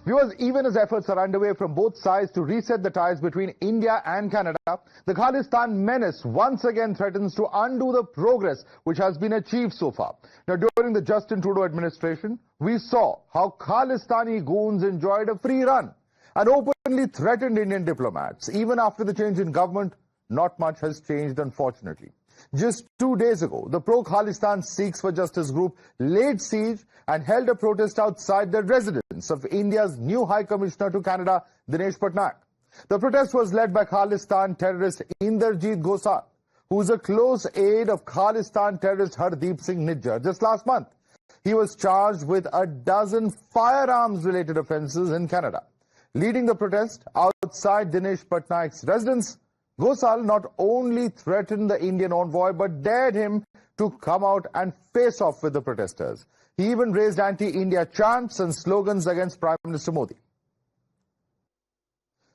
Viewers, even as efforts are underway from both sides to reset the ties between India and Canada, the Khalistan menace once again threatens to undo the progress which has been achieved so far. Now, during the Justin Trudeau administration, we saw how Khalistani goons enjoyed a free run and openly threatened Indian diplomats. Even after the change in government, not much has changed, unfortunately. Just 2 days ago, the pro-Khalistan Sikhs for Justice group laid siege and held a protest outside the residence of India's new High Commissioner to Canada, Dinesh Patnaik. The protest was led by Khalistan terrorist Inderjeet Gosal, who is a close aide of Khalistan terrorist Hardeep Singh Nijjar. Just last month, he was charged with a dozen firearms-related offences in Canada. Leading the protest outside Dinesh Patnaik's residence, Gosal not only threatened the Indian envoy but dared him to come out and face off with the protesters. He even raised anti-India chants and slogans against Prime Minister Modi.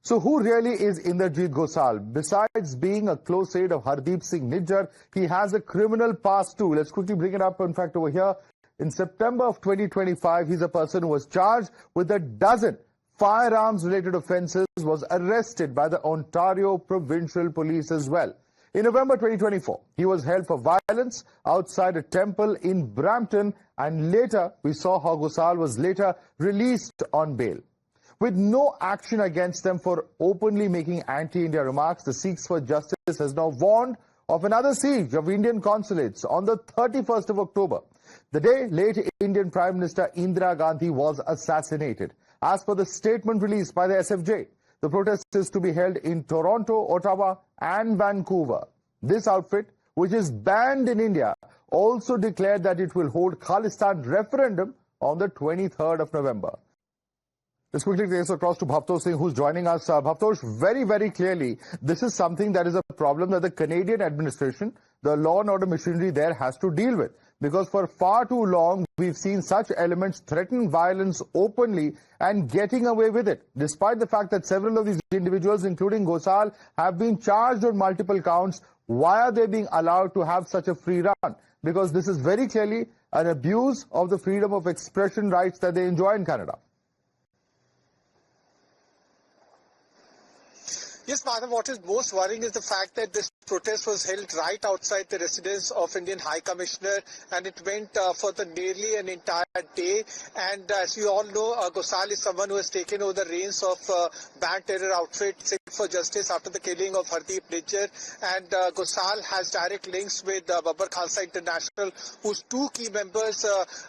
So who really is Inderjeet Gosal? Besides being a close aide of Hardeep Singh Nijjar, he has a criminal past too. Let's quickly bring it up, in fact, over here. In September of 2025, he's a person who was charged with a dozen firearms-related offences, was arrested by the Ontario Provincial Police as well. In November 2024, he was held for violence outside a temple in Brampton, and later we saw how Gosal was later released on bail. With no action against them for openly making anti-India remarks, the Sikhs for Justice has now warned of another siege of Indian consulates on the 31st of October, the day late Indian Prime Minister Indira Gandhi was assassinated. As per the statement released by the SFJ, the protest is to be held in Toronto, Ottawa and Vancouver. This outfit, which is banned in India, also declared that it will hold Khalistan referendum on the 23rd of November. Let's quickly take this across to Bhavtosh Singh, who's joining us. Bhavtosh, very clearly, this is something that is a problem that the Canadian administration, the law and order machinery there, has to deal with. Because for far too long, we've seen such elements threaten violence openly and getting away with it, despite the fact that several of these individuals, including Gosal, have been charged on multiple counts. Why are they being allowed to have such a free run? Because this is very clearly an abuse of the freedom of expression rights that they enjoy in Canada. Yes, Madhav, what is most worrying is the fact that this protest was held right outside the residence of Indian High Commissioner, and it went for nearly an entire day. And as you all know, Gosal is someone who has taken over the reins of banned terror outfit Sikhs for Justice after the killing of Hardeep Nijjar. And Gosal has direct links with Babbar Khalsa International, whose two key members,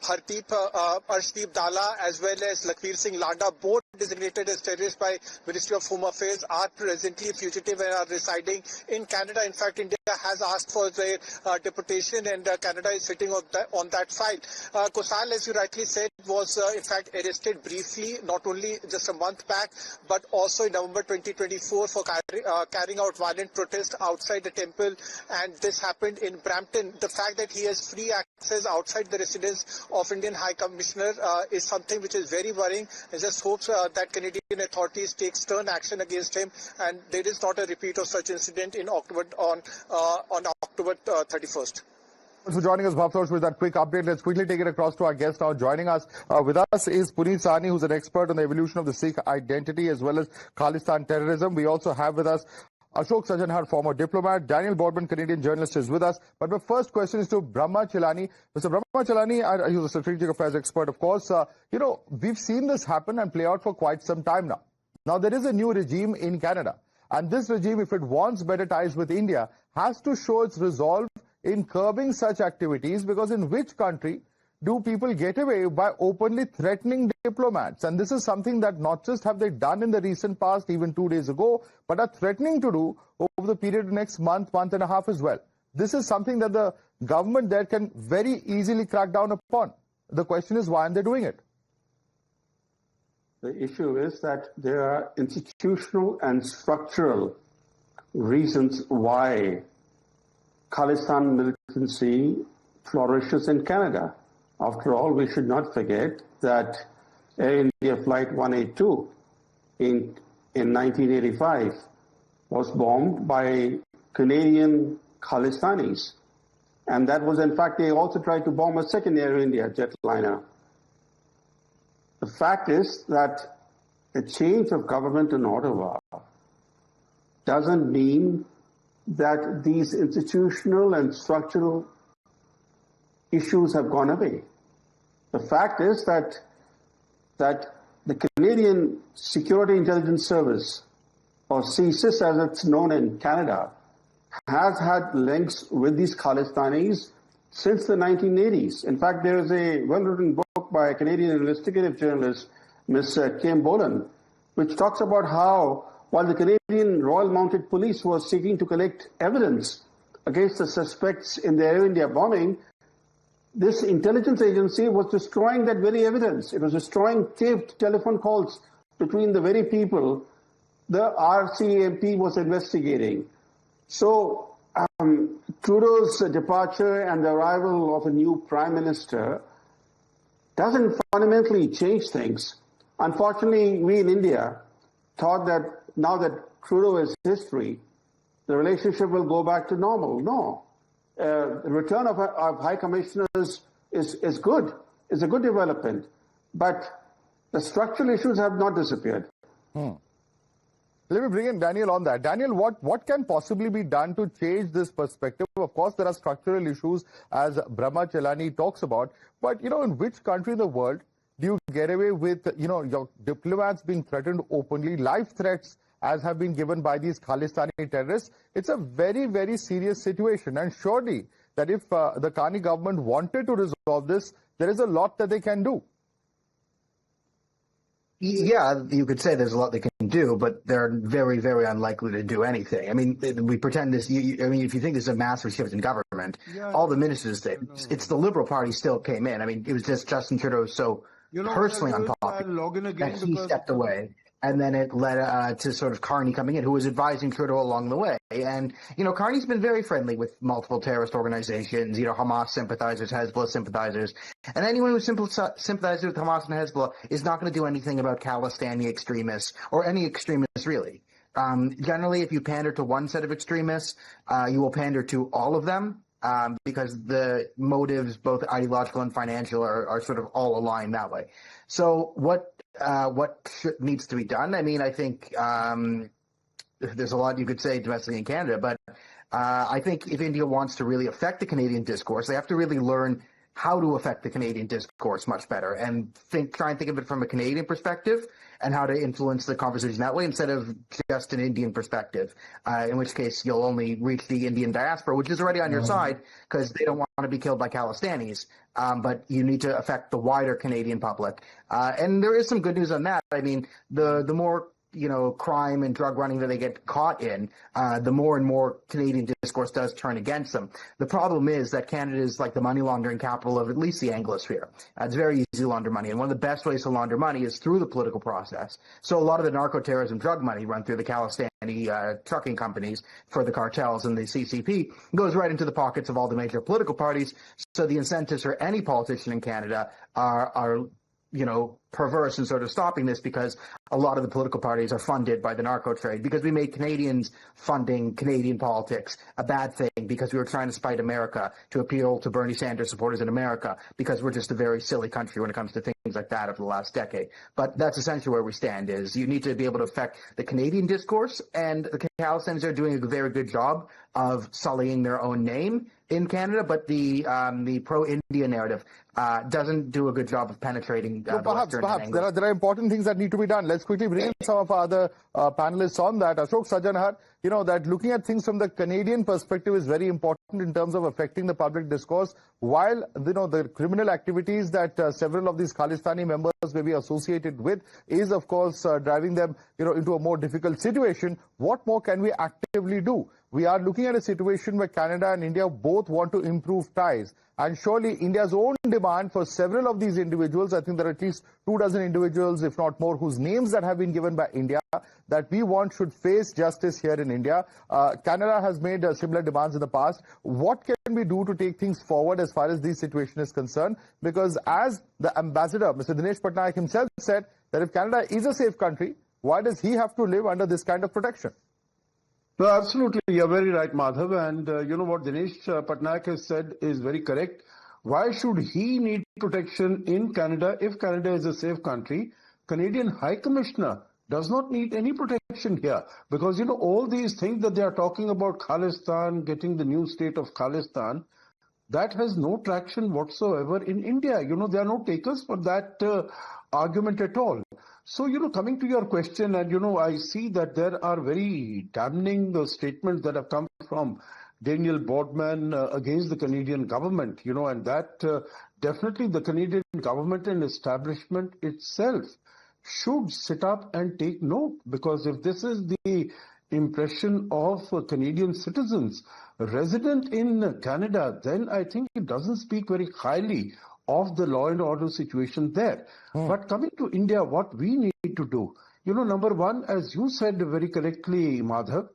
Arshdeep Dalla as well as Lakhbir Singh Landa, both designated as terrorists by Ministry of Home Affairs, are presently fugitive and are residing in Canada. In fact, India has asked for their deportation, and Canada is sitting on that side. Gosal, as you rightly said, was in fact arrested briefly, not only just a month back, but also in November 2024 for carrying out violent protest outside the temple, and this happened in Brampton. The fact that he has free access outside the residence of Indian High Commissioner is something which is very worrying. I just hope that Canadian authorities take stern action against him, and there is not a repeat of such incident in October on October 31st. Thanks for joining us, Bhavtosh, with that quick update. Let's quickly take it across to our guest now. Joining us with us is Puneet Sahani, who's an expert on the evolution of the Sikh identity as well as Khalistan terrorism. We also have with us Ashok Sajjanhar, former diplomat. Daniel Boardman, Canadian journalist, is with us. But my first question is to Brahma Chilani. Mr. Brahma Chilani, he's a strategic affairs expert, of course. We've seen this happen and play out for quite some time now. Now, there is a new regime in Canada. And this regime, if it wants better ties with India, has to show its resolve in curbing such activities, because in which country do people get away by openly threatening diplomats? And this is something that not just have they done in the recent past, even 2 days ago, but are threatening to do over the period of next month and a half as well. This is something that the government there can very easily crack down upon. The question is, why aren't they doing it? The issue is that there are institutional and structural reasons why Khalistan militancy flourishes in Canada. After all, we should not forget that Air India Flight 182 in 1985 was bombed by Canadian Khalistanis. And that was, in fact, they also tried to bomb a second Air India jetliner. The fact is that a change of government in Ottawa doesn't mean that these institutional and structural issues have gone away. The fact is that the Canadian Security Intelligence Service, or CSIS as it's known in Canada, has had links with these Khalistanis since the 1980s. In fact, there is a well-written book by a Canadian investigative journalist, Ms. Kim Bolan, which talks about how, while the Canadian Royal Mounted Police was seeking to collect evidence against the suspects in the Air India bombing, this intelligence agency was destroying that very evidence. It was destroying taped telephone calls between the very people the RCMP was investigating. So Trudeau's departure and the arrival of a new prime minister doesn't fundamentally change things. Unfortunately, we in India thought that now that Trudeau is history, the relationship will go back to normal. No. The return of high commissioners is good, is a good development, but the structural issues have not disappeared. Let me bring in Daniel on that. Daniel, what can possibly be done to change this perspective? Of course, there are structural issues, as Brahma Chelani talks about, but, in which country in the world do you get away with, your diplomats being threatened openly, life threats as have been given by these Khalistani terrorists? It's a very, very serious situation. And surely that if the Carney government wanted to resolve this, there is a lot that they can do. Yeah, you could say there's a lot they can do, but they're very, very unlikely to do anything. I mean, we pretend this. If you think there's a massive shift in government, all the ministers, it's the Liberal Party still came in. I mean, it was just Justin Trudeau so personally unpopular that he stepped away. And then it led to sort of Carney coming in, who was advising Trudeau along the way. And, Carney's been very friendly with multiple terrorist organizations, Hamas sympathizers, Hezbollah sympathizers. And anyone who sympathizes with Hamas and Hezbollah is not going to do anything about Khalistani extremists or any extremists, really. Generally, if you pander to one set of extremists, you will pander to all of them. Because the motives, both ideological and financial, are sort of all aligned that way. So what needs to be done? I mean, I think there's a lot you could say domestically in Canada, but I think if India wants to really affect the Canadian discourse, they have to really learn how to affect the Canadian discourse much better and try and think of it from a Canadian perspective and how to influence the conversation that way instead of just an Indian perspective, in which case you'll only reach the Indian diaspora, which is already on your side because they don't want to be killed by Khalistanis. But you need to affect the wider Canadian public. And there is some good news on that. I mean, the more crime and drug running that they get caught in, the more and more Canadian discourse does turn against them. The problem is that Canada is like the money laundering capital of at least the Anglosphere. It's very easy to launder money, and one of the best ways to launder money is through the political process. So a lot of the narco-terrorism drug money run through the Khalistani trucking companies for the cartels and the CCP goes right into the pockets of all the major political parties. So the incentives for any politician in Canada are perverse in sort of stopping this because a lot of the political parties are funded by the narco trade because we made Canadians funding Canadian politics a bad thing because we were trying to spite America to appeal to Bernie Sanders supporters in America because we're just a very silly country when it comes to things like that over the last decade. But that's essentially where we stand is you need to be able to affect the Canadian discourse, and the Khalistanis are doing a very good job of sullying their own name in Canada, but the pro-India narrative doesn't do a good job of penetrating the Western Perhaps there are important things that need to be done. Let's quickly bring in some of our other panelists on that. Ashok Sajjanhar, that looking at things from the Canadian perspective is very important in terms of affecting the public discourse. While, the criminal activities that several of these Khalistani members may be associated with is, of course, driving them, into a more difficult situation. What more can we actively do? We are looking at a situation where Canada and India both want to improve ties. And surely India's own demand for several of these individuals, I think there are at least 24 individuals, if not more, whose names that have been given by India, that we want should face justice here in India. Canada has made similar demands in the past. What can we do to take things forward as far as this situation is concerned? Because as the ambassador, Mr. Dinesh Patnaik himself said, that if Canada is a safe country, why does he have to live under this kind of protection? No, absolutely. You're very right, Madhav. And what Dinesh Patnaik has said is very correct. Why should he need protection in Canada if Canada is a safe country? Canadian High Commissioner does not need any protection here, because, all these things that they are talking about Khalistan, getting the new state of Khalistan, that has no traction whatsoever in India. There are no takers for that argument at all. So, coming to your question, and, I see that there are very damning statements that have come from Daniel Boardman against the Canadian government, and that definitely the Canadian government and establishment itself should sit up and take note, because if this is the impression of Canadian citizens resident in Canada, then I think it doesn't speak very highly of the law and order situation there. But coming to India, what we need to do, number one, as you said very correctly, Madhav,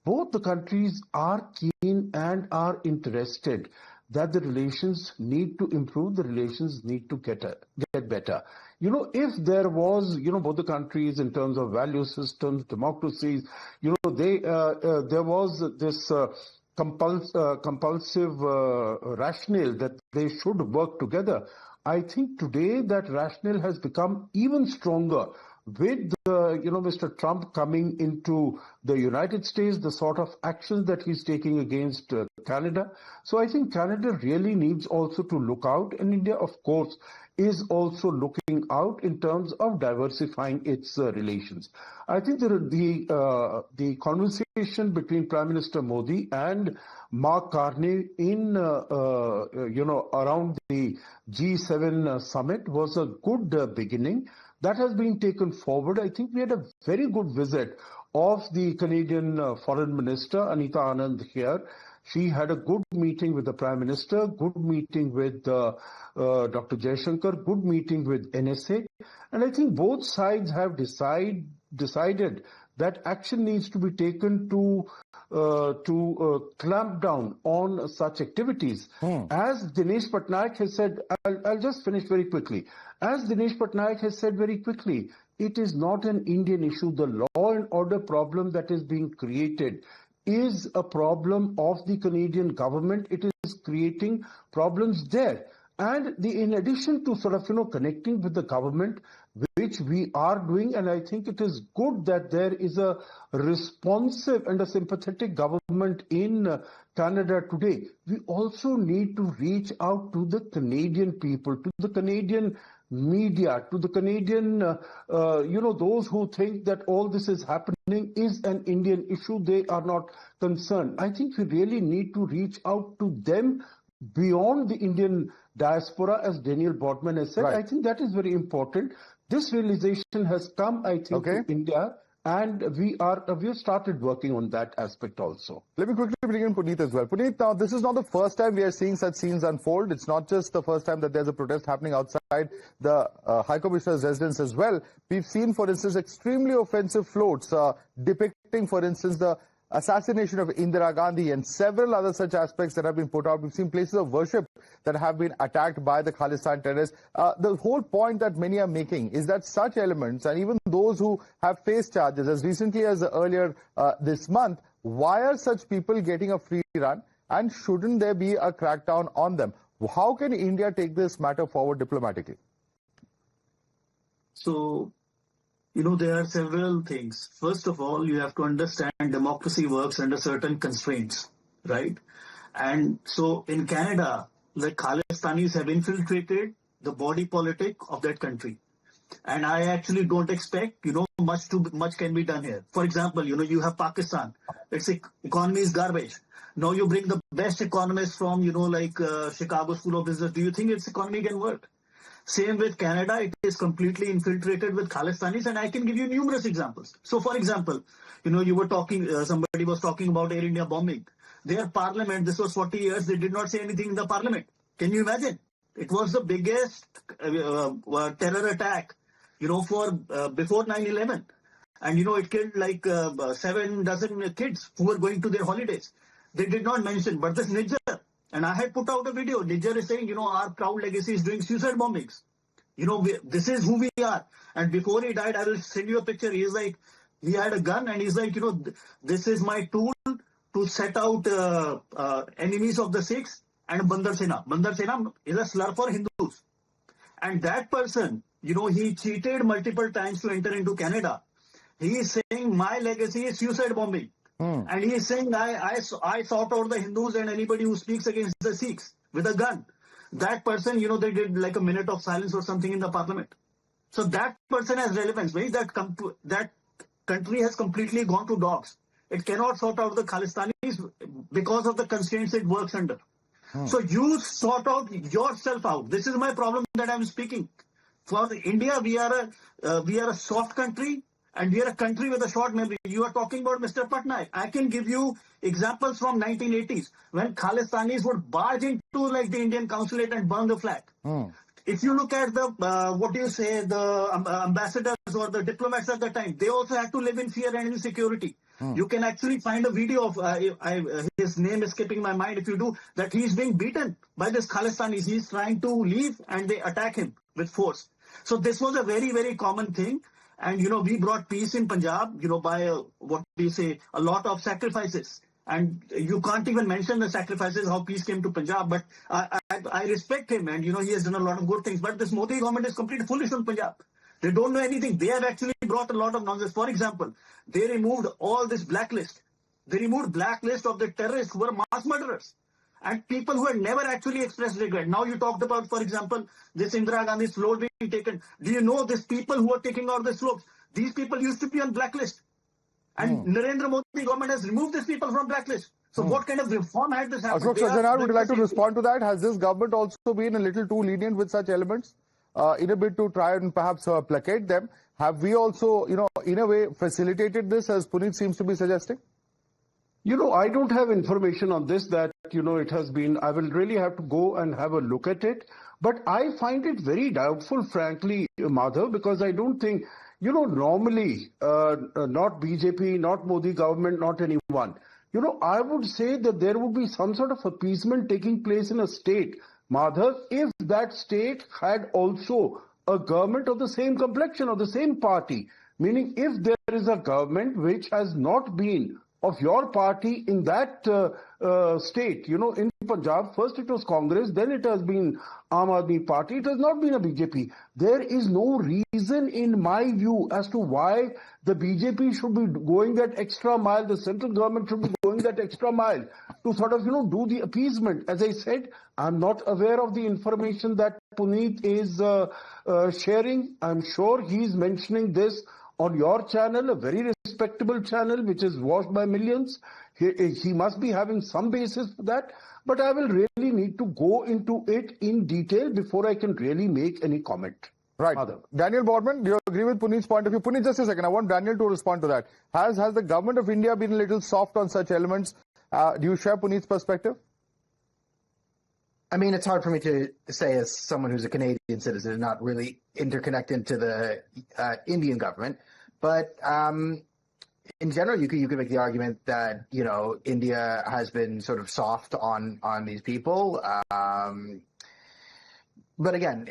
both the countries are keen and are interested that the relations need to improve, the relations need to get better. If there was, both the countries in terms of value systems, democracies, there was this compulsive rationale that they should work together. I think today that rationale has become even stronger with Mr. Trump coming into the United States, the sort of actions that he's taking against Canada. So I think Canada really needs also to look out, and India, of course, is also looking out in terms of diversifying its relations. I think the conversation between Prime Minister Modi and Mark Carney in around the G7 summit was a good beginning. That has been taken forward. I think we had a very good visit of the Canadian Foreign Minister, Anita Anand, here. She had a good meeting with the Prime Minister, good meeting with Dr. Jaishankar, good meeting with NSA. And I think both sides have decided that action needs to be taken to clamp down on such activities. As Dinesh Patnaik has said, I'll just finish very quickly. As Dinesh Patnaik has said very quickly, it is not an Indian issue. The law and order problem that is being created is a problem of the Canadian government. It is creating problems there. And in addition to sort of, connecting with the government, which we are doing, and I think it is good that there is a responsive and a sympathetic government in Canada today. We also need to reach out to the Canadian people, to the Canadian media, to the Canadian, those who think that all this is happening is an Indian issue. They are not concerned. I think we really need to reach out to them beyond the Indian diaspora, as Daniel Boardman has said. Right. I think that is very important. This realization has come, I think, to India, and we have started working on that aspect also. Let me quickly bring in Puneet as well. Puneet, now this is not the first time we are seeing such scenes unfold. It's not just the first time that there's a protest happening outside the High Commissioner's residence as well. We've seen, for instance, extremely offensive floats depicting, for instance, the assassination of Indira Gandhi and several other such aspects that have been put out. We've seen places of worship that have been attacked by the Khalistan terrorists. The whole point that many are making is that such elements, and even those who have faced charges as recently as earlier this month, why are such people getting a free run, and shouldn't there be a crackdown on them? How can India take this matter forward diplomatically? So, there are several things. First of all, you have to understand democracy works under certain constraints, right? And so in Canada, the Khalistanis have infiltrated the body politic of that country. And I actually don't expect, much can be done here. For example, you have Pakistan. Its economy is garbage. Now you bring the best economists from, Chicago School of Business. Do you think its economy can work? Same with Canada, it is completely infiltrated with Khalistanis, and I can give you numerous examples. So, for example, you were talking, somebody was talking about Air India bombing. Their parliament, this was 40 years, they did not say anything in the parliament. Can you imagine? It was the biggest terror attack, for before 9/11. And, it killed 7 dozen kids who were going to their holidays. They did not mention, but this nijjar. And I had put out a video. Nijjar is saying, our proud legacy is doing suicide bombings. This is who we are. And before he died, I will send you a picture. He's like, he had a gun and he's like, this is my tool to set out enemies of the Sikhs and Bandar Sena. Bandar Sena is a slur for Hindus. And that person, he cheated multiple times to enter into Canada. He is saying my legacy is suicide bombing. And he is saying I sought out the Hindus and anybody who speaks against the Sikhs with a gun. That person, they did like a minute of silence or something in the parliament. So that person has relevance. That country has completely gone to dogs. It cannot sort out the Khalistanis because of the constraints it works under. So you sort out yourself out. This is my problem that I'm speaking. For India, we are a soft country. And we are a country with a short memory. You are talking about Mr. Patnaik. I can give you examples from 1980s when Khalistanis would barge into like the Indian consulate and burn the flag. If you look at the, the ambassadors or the diplomats at the time, they also had to live in fear and insecurity. You can actually find a video of, his name is skipping my mind if you do, that he's being beaten by this Khalistanis. He's trying to leave and they attack him with force. So this was a very, very common thing. And, we brought peace in Punjab, by a lot of sacrifices. And you can't even mention the sacrifices, how peace came to Punjab. But I respect him and, he has done a lot of good things. But this Modi government is completely foolish on Punjab. They don't know anything. They have actually brought a lot of nonsense. For example, they removed all this blacklist. They removed blacklist of the terrorists who were mass murderers. And people who had never actually expressed regret. Now you talked about, for example, this Indira Gandhi's float being taken. Do you know these people who are taking out the slopes? These people used to be on blacklist. And Narendra Modi government has removed these people from blacklist. So what kind of reform had this happened? Ashok Sajjanhar, would you like to respond to that? Has this government also been a little too lenient with such elements in a bid to try and perhaps placate them? Have we also, in a way facilitated this, as Puneet seems to be suggesting? I don't have information on this that, it has been. I will really have to go and have a look at it. But I find it very doubtful, frankly, Madhav, because I don't think, normally, not BJP, not Modi government, not anyone. I would say that there would be some sort of appeasement taking place in a state, Madhav, if that state had also a government of the same complexion, of the same party. Meaning, if there is a government which has not been of your party in that state, in Punjab, first it was Congress, then it has been Aam Aadmi Party, it has not been a BJP. There is no reason in my view as to why the BJP should be going that extra mile, the central government should be going that extra mile to sort of, do the appeasement. As I said, I'm not aware of the information that Puneet is sharing. I'm sure he's mentioning this on your channel, a very respectable channel, which is watched by millions. He must be having some basis for that, but I will really need to go into it in detail before I can really make any comment. Right. Daniel Boardman, do you agree with Puneet's point of view? Puneet, just a second. I want Daniel to respond to that. Has the government of India been a little soft on such elements? Do you share Puneet's perspective? I mean, it's hard for me to say as someone who's a Canadian citizen and not really interconnected to the Indian government. But in general, you could make the argument that, India has been sort of soft on these people. But again,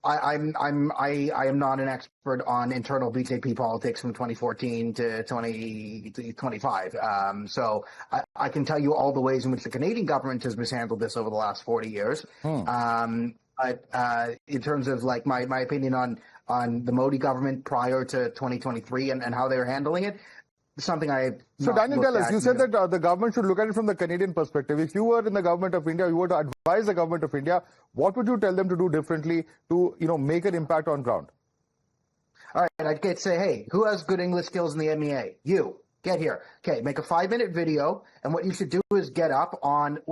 I am not an expert on internal BJP politics from 2014 to 2025. So I can tell you all the ways in which the Canadian government has mishandled this over the last 40 years. But in terms of like my opinion on the Modi government prior to 2023 and how they're handling it, something I So Daniel, tell us, you said that the government should look at it from the Canadian perspective. If you were in the government of India, you were to advise the government of India, what would you tell them to do differently to, make an impact on ground? All right, I'd say, hey, who has good English skills in the MEA? You. Get here. Okay, make a 5-minute video, and what you should do is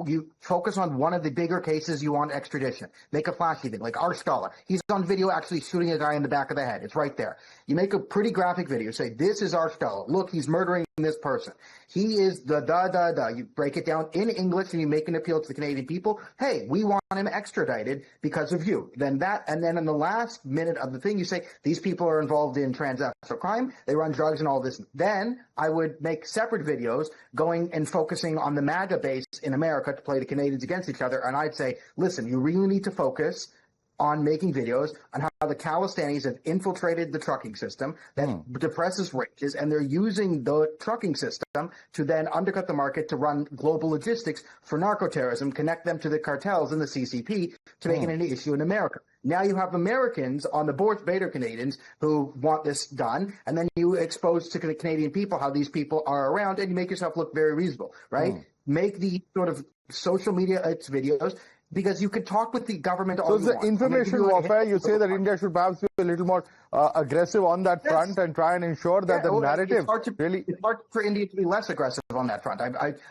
you focus on one of the bigger cases you want extradition. Make a flashy thing, like Arshkala. He's on video actually shooting a guy in the back of the head. It's right there. You make a pretty graphic video. Say, this is Arshkala. Look, he's murdering this person. He is the. You break it down in English, and you make an appeal to the Canadian people. Hey, we want him extradited because of you. And then in the last minute of the thing, you say, these people are involved in transnational crime. They run drugs and all this. Then I would make separate videos going and focusing on the MAGA base in America to play the Canadians against each other. And I'd say, listen, you really need to focus on making videos on how the Khalistanis have infiltrated the trucking system that depresses wages, and they're using the trucking system to then undercut the market to run global logistics for narco-terrorism, connect them to the cartels and the CCP to make it an issue in America. Now you have Americans on the board, Bader Canadians, who want this done, and then you expose to the Canadian people how these people are around, and you make yourself look very reasonable, right? Make the sort of social media videos, because you could talk with the government all So you the want. information warfare, you say that India should perhaps be a little more aggressive on that front and try and ensure that the narrative really... It's hard for India to be less aggressive on that front.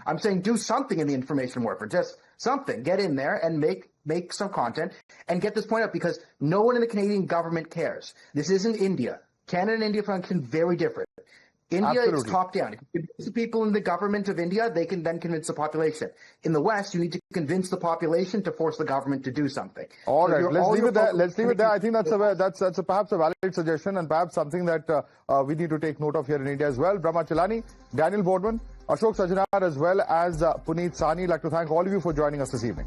I'm saying do something in the information warfare, just something. Get in there and make some content and get this point out, because no one in the Canadian government cares. This isn't India. Canada and India function very different. India is top down. If you convince the people in the government of India, they can then convince the population. In the West, you need to convince the population to force the government to do something. All right, let's leave it there. Let's leave it there. I think that's perhaps a valid suggestion, and perhaps something that we need to take note of here in India as well. Brahma Chelani, Daniel Boardman, Ashok Sajjanhar, as well as Puneet Sahani. I'd like to thank all of you for joining us this evening.